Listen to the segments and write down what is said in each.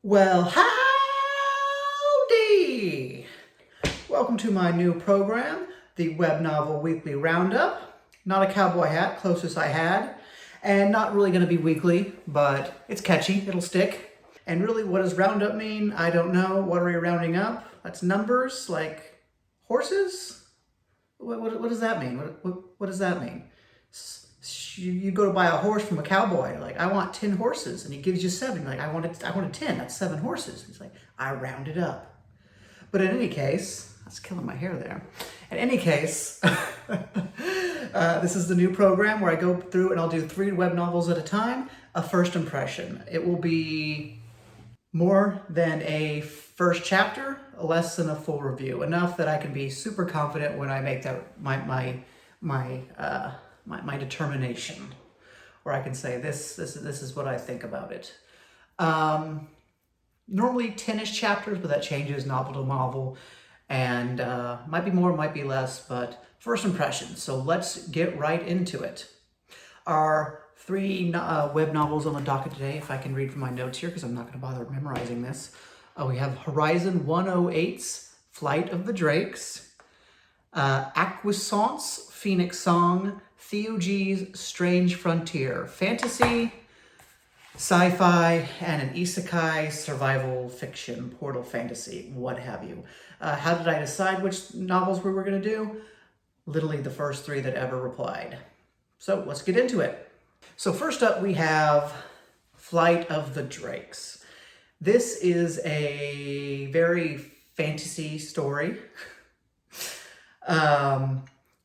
Well, howdy! Welcome to my new program, the Web Novel Weekly Roundup. Not a cowboy hat, closest I had, and not really going to be weekly, but it's catchy, it'll stick. And really, what does roundup mean? I don't know. What are we rounding up? That's numbers, like horses? What does that mean? What does that mean? You go to buy a horse from a cowboy, like, I want 10 horses, and he gives you 7. You're like, I want 10, that's 7 horses. He's like, I rounded up. But in any case, that's killing my hair there. In any case, this is the new program where I go through and I'll do 3 web novels at a time, a first impression. It will be more than a first chapter, less than a full review, enough that I can be super confident when I make that my determination, where I can say this is what I think about it. Normally 10-ish chapters, but that changes novel to novel, and might be more, might be less, but first impressions. So let's get right into it. Our 3 web novels on the docket today, if I can read from my notes here, because I'm not going to bother memorizing this. We have Horizon 108's Flight of the Draykes, Acquiescence, Phoenix Song, Theo G's Strange Frontier, fantasy, sci-fi, and an isekai, survival fiction, portal fantasy, what have you. How did I decide which novels we were going to do? Literally the first 3 that ever replied. So let's get into it. So first up we have Flight of the Draykes. This is a very fantasy story.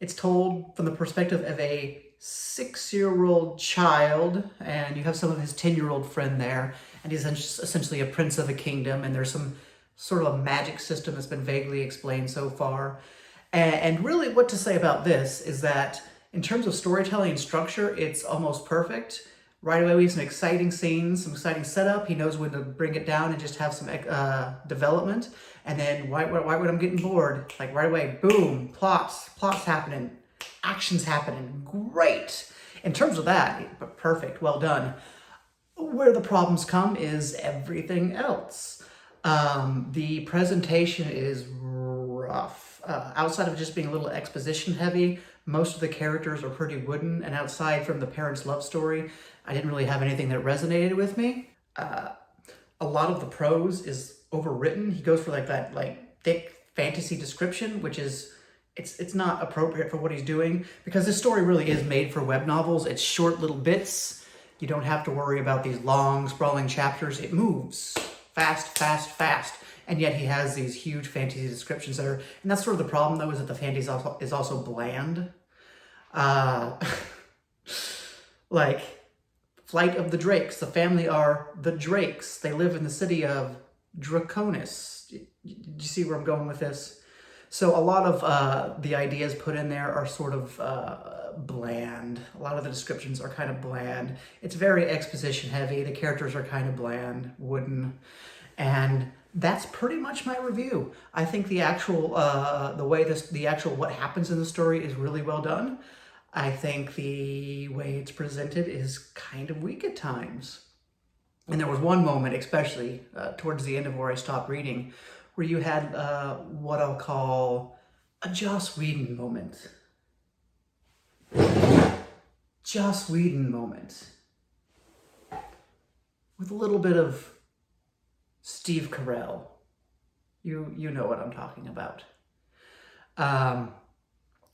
It's told from the perspective of a 6-year-old child, and you have some of his 10-year-old friend there, and he's essentially a prince of a kingdom, and there's some sort of a magic system that's been vaguely explained so far. And really what to say about this is that in terms of storytelling and structure, it's almost perfect. Right away we have some exciting scenes, some exciting setup. He knows when to bring it down and just have some development. And then right when I'm getting bored, like right away, boom, plots happening, action's happening. Great. In terms of that, perfect, well done. Where the problems come is everything else. The presentation is rough. Outside of just being a little exposition heavy, most of the characters are pretty wooden, and outside from the parents' love story, I didn't really have anything that resonated with me. A lot of the prose is overwritten. He goes for that thick fantasy description, which is it's not appropriate for what he's doing, because this story really is made for web novels. It's short little bits. You don't have to worry about these long sprawling chapters. It moves fast. And yet he has these huge fantasy descriptions that are, and that's sort of the problem though, is that the fantasy is also bland. Like Flight of the Draykes. The family are the Draykes. They live in the city of Draconis. Do you see where I'm going with this? So a lot of the ideas put in there are sort of bland. A lot of the descriptions are kind of bland. It's very exposition heavy. The characters are kind of bland, wooden, and that's pretty much my review. I think the actual what happens in the story is really well done. I think the way it's presented is kind of weak at times. And there was one moment, especially towards the end of where I stopped reading, where you had what I'll call a Joss Whedon moment. Joss Whedon moment. With a little bit of Steve Carell. You know what I'm talking about.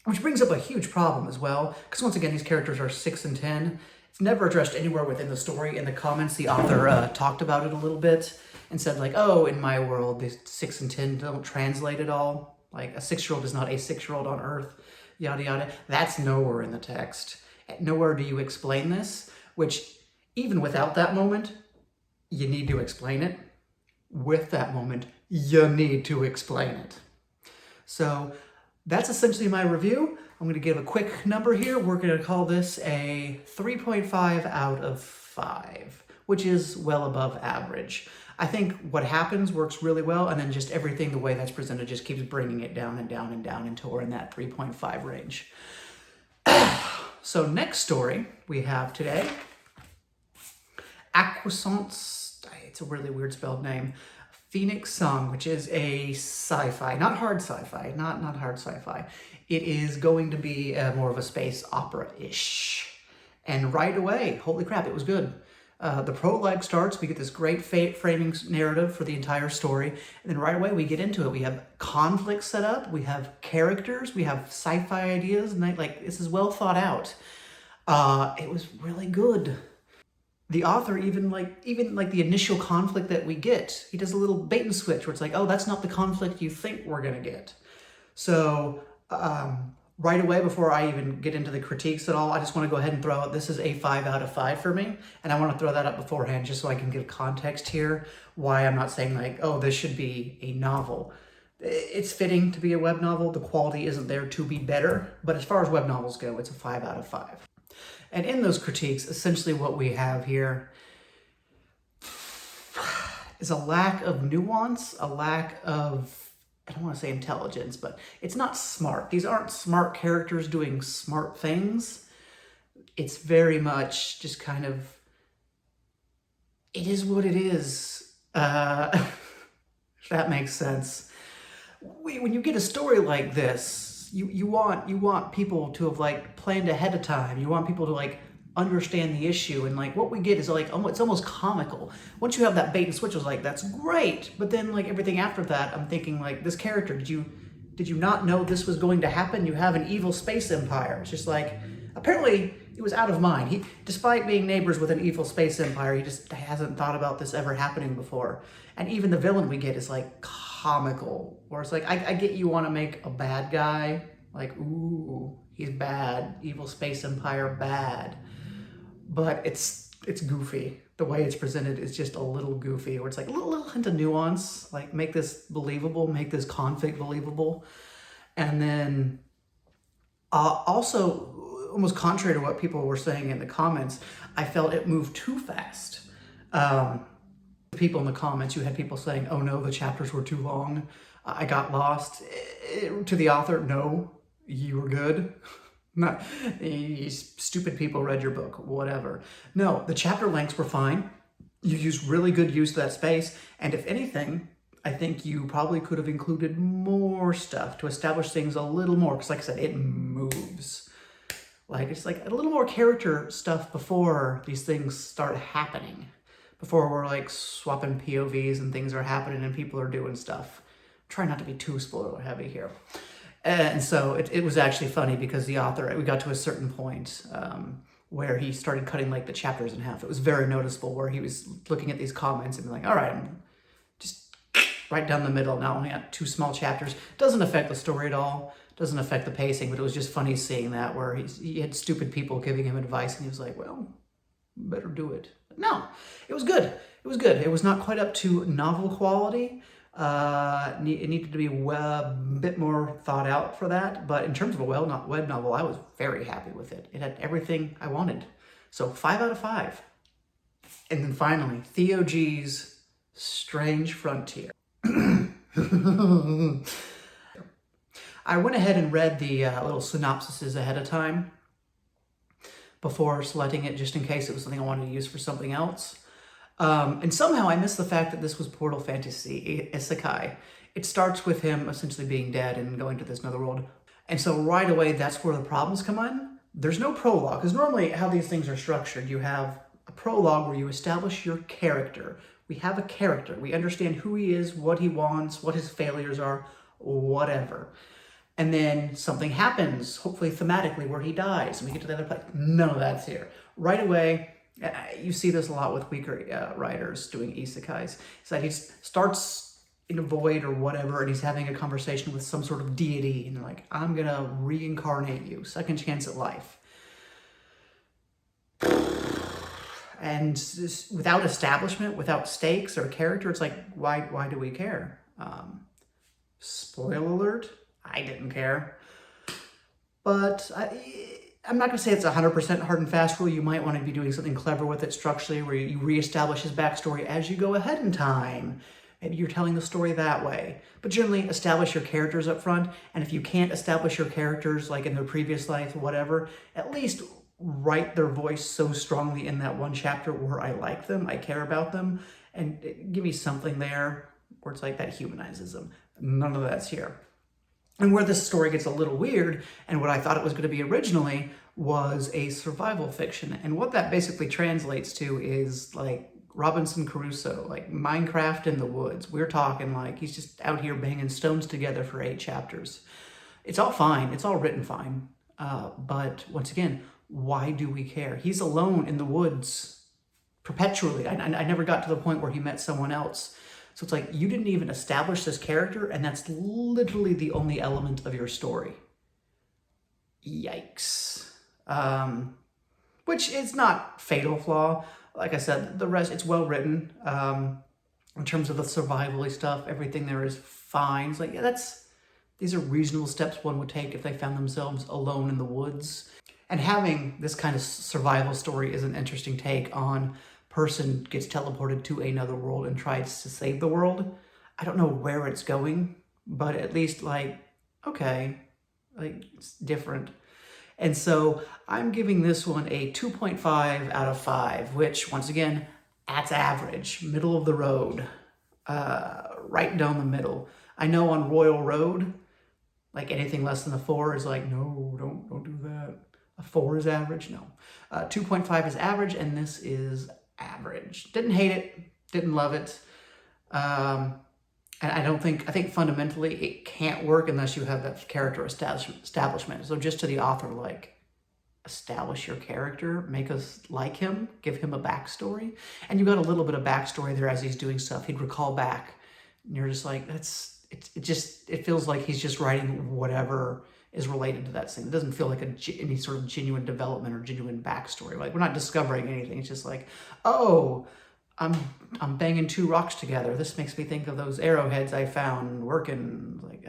Which brings up a huge problem as well, because once again, these characters are 6 and 10. It's never addressed anywhere within the story. In the comments, the author talked about it a little bit and said, like, oh, in my world, these 6 and 10 don't translate at all. Like, a 6-year-old is not a 6-year-old on Earth, yada, yada. That's nowhere in the text. Nowhere do you explain this, which, even without that moment, you need to explain it. With that moment, you need to explain it. So that's essentially my review. I'm going to give a quick number here. We're going to call this a 3.5 out of 5, which is well above average. I think what happens works really well, and then just everything, the way that's presented, just keeps bringing it down and down and down until we're in that 3.5 range. So next story we have today, Acquiescence it's a really weird spelled name. Phoenix Song, which is a sci-fi, not hard sci-fi, not hard sci-fi. It is going to be more of a space opera-ish. And right away, holy crap, it was good. The prologue starts, we get this great framing narrative for the entire story, and then right away we get into it. We have conflict set up, we have characters, we have sci-fi ideas, and this is well thought out. It was really good. The author even the initial conflict that we get, he does a little bait and switch where it's like, oh, that's not the conflict you think we're gonna get. So right away, before I even get into the critiques at all, I just want to go ahead and throw out, this is a 5 out of 5 for me, and I want to throw that up beforehand just so I can give context here why I'm not saying like, oh, this should be a novel. It's fitting to be a web novel. The quality isn't there to be better, but as far as web novels go, it's a 5 out of 5. And in those critiques, essentially what we have here is a lack of nuance, a lack of, I don't want to say intelligence, but it's not smart. These aren't smart characters doing smart things. It's very much just kind of, it is what it is. If that makes sense. When you get a story like this, you want people to have like planned ahead of time. You want people to like understand the issue, and like what we get is like it's almost comical. Once you have that bait and switch, I was like, that's great. But then like everything after that, I'm thinking like, this character, did you not know this was going to happen? You have an evil space empire. It's just like, apparently it was out of mind. He, despite being neighbors with an evil space empire, he just hasn't thought about this ever happening before. And even the villain we get is like comical, where it's like, I get you want to make a bad guy, like, ooh, he's bad, evil space empire bad. But it's goofy. The way it's presented is just a little goofy, where it's like a little hint of nuance, like make this believable, make this conflict believable. And then also, almost contrary to what people were saying in the comments, I felt it moved too fast. People in the comments, you had people saying, oh no, the chapters were too long, I got lost. To the author, no, you were good. Not, stupid people read your book, whatever. No, the chapter lengths were fine. You used really good use of that space. And if anything, I think you probably could have included more stuff to establish things a little more. Because like I said, it moves. Like, it's like a little more character stuff before these things start happening. Before we're like swapping POVs and things are happening and people are doing stuff. Try not to be too spoiler heavy here. And so it was actually funny because the author, we got to a certain point where he started cutting like the chapters in half. It was very noticeable where he was looking at these comments and being like, all right, I'm just right down the middle. Now I only got 2 small chapters. Doesn't affect the story at all. Doesn't affect the pacing, but it was just funny seeing that where he had stupid people giving him advice and he was like, well, better do it. But no, it was good. It was good. It was not quite up to novel quality. It needed to be a bit more thought out for that, but in terms of a web novel, I was very happy with it. It had everything I wanted. So 5 out of 5. And then finally, Theo G's Strange Frontier. I went ahead and read the little synopsises ahead of time before selecting it, just in case it was something I wanted to use for something else. And somehow I missed the fact that this was Portal Fantasy Isekai. It starts with him essentially being dead and going to this netherworld. And so right away, that's where the problems come in. There's no prologue, because normally how these things are structured, you have a prologue where you establish your character. We have a character. We understand who he is, what he wants, what his failures are, whatever. And then something happens, hopefully thematically, where he dies, and we get to the other place. None of that's here. Right away, you see this a lot with weaker writers doing isekais. It's that he starts in a void or whatever, and he's having a conversation with some sort of deity, and they're like, I'm gonna reincarnate you, second chance at life. And without establishment, without stakes or character, it's like, why do we care? Spoiler alert, I didn't care. But I'm not going to say it's 100% hard and fast rule. You might want to be doing something clever with it structurally, where you reestablish his backstory as you go ahead in time. Maybe you're telling the story that way. But generally, establish your characters up front. And if you can't establish your characters, like in their previous life or whatever, at least write their voice so strongly in that one chapter where I like them, I care about them, and give me something there where it's like that humanizes them. None of that's here. And where this story gets a little weird, and what I thought it was going to be originally, was a survival fiction. And what that basically translates to is like Robinson Crusoe, like Minecraft in the woods. We're talking like he's just out here banging stones together for 8 chapters. It's all fine. It's all written fine. But once again, why do we care? He's alone in the woods perpetually. I never got to the point where he met someone else. So it's like, you didn't even establish this character, and that's literally the only element of your story. Yikes. Which is not fatal flaw. Like I said, the rest, it's well written. In terms of the survival-y stuff, everything there is fine. It's like, yeah, these are reasonable steps one would take if they found themselves alone in the woods. And having this kind of survival story is an interesting take on person gets teleported to another world and tries to save the world. I don't know where it's going, but at least like, okay, like it's different. And so I'm giving this one a 2.5 out of 5, which once again, that's average, middle of the road, right down the middle. I know on Royal Road, like anything less than a 4 is like, no, don't do that. A 4 is average, no. 2.5 is average, and this is average. Didn't hate it, didn't love it. And I think fundamentally it can't work unless you have that character establishment. So just to the author, like, establish your character, make us like him, give him a backstory. And you got a little bit of backstory there as he's doing stuff. He'd recall back, and you're just like, it feels like he's just writing whatever is related to that scene. It doesn't feel like any sort of genuine development or genuine backstory. Like, we're not discovering anything. It's just like, oh, I'm banging 2 rocks together. This makes me think of those arrowheads I found working. Like,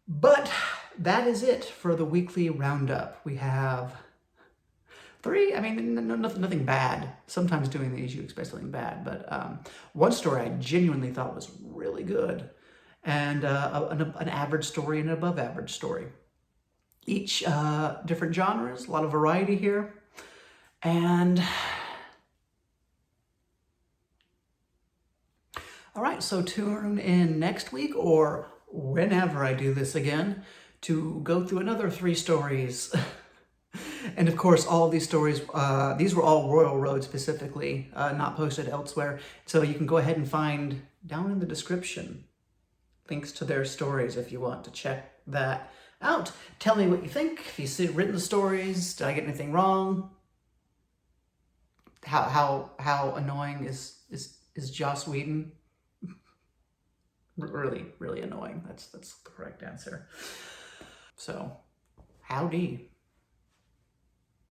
But that is it for the weekly roundup. We have 3, I mean, nothing bad. Sometimes doing these, you expect something bad. But one story I genuinely thought was really good, and an average story and an above average story. Each different genres, a lot of variety here. And all right, so tune in next week or whenever I do this again to go through another 3 stories. And of course, all of these stories, these were all Royal Road specifically, not posted elsewhere. So you can go ahead and find down in the description links to their stories if you want to check that out. Tell me what you think. If you've written the stories, did I get anything wrong? How annoying is Joss Whedon? Really, really annoying. That's the correct answer. So, howdy.